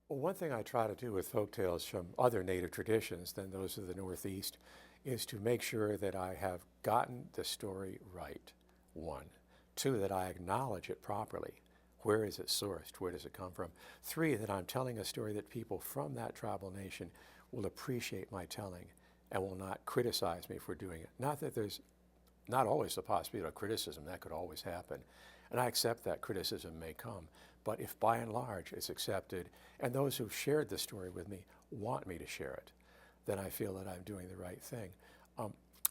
Well, one thing I try to do with folk tales from other native traditions than those of the Northeast is to make sure that I have gotten the story right, one. Two, that I acknowledge it properly. Where is it sourced? Where does it come from? Three, that I'm telling a story that people from that tribal nation will appreciate my telling and will not criticize me for doing it. Not that there's not always the possibility of criticism, that could always happen. And I accept that criticism may come. But if by and large it's accepted, and those who've shared the story with me want me to share it, then I feel that I'm doing the right thing.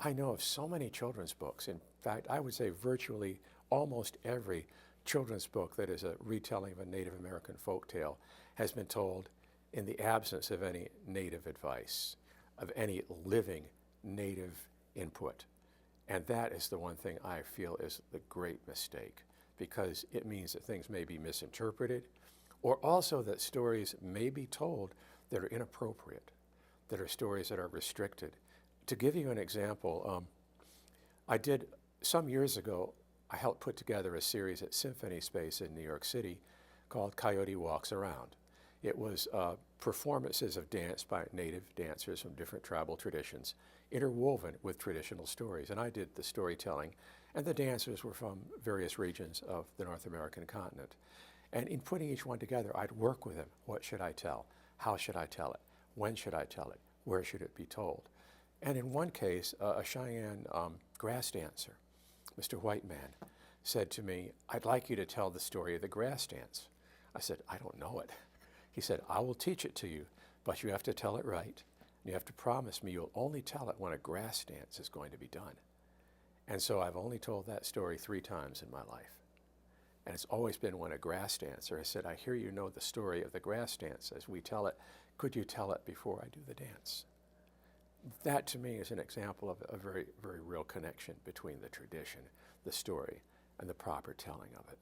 I know of so many children's books. In fact, I would say virtually almost every children's book that is a retelling of a Native American folk tale has been told in the absence of any Native advice, of any living Native input. And that is the one thing I feel is the great mistake, because it means that things may be misinterpreted, or also that stories may be told that are inappropriate, that are stories that are restricted. To give you an example, I did, some years ago, I helped put together a series at Symphony Space in New York City called Coyote Walks Around. It was performances of dance by native dancers from different tribal traditions, interwoven with traditional stories. And I did the storytelling, and the dancers were from various regions of the North American continent. And in putting each one together, I'd work with them. What should I tell? How should I tell it? When should I tell it? Where should it be told? And in one case, a Cheyenne grass dancer, Mr. White Man, said to me, "I'd like you to tell the story of the grass dance." I said, "I don't know it." He said, "I will teach it to you, but you have to tell it right. And you have to promise me you'll only tell it when a grass dance is going to be done." And so I've only told that story 3 times in my life. And it's always been when a grass dancer has said, "I hear you know the story of the grass dance as we tell it. Could you tell it before I do the dance?" That to me is an example of a very, very real connection between the tradition, the story, and the proper telling of it.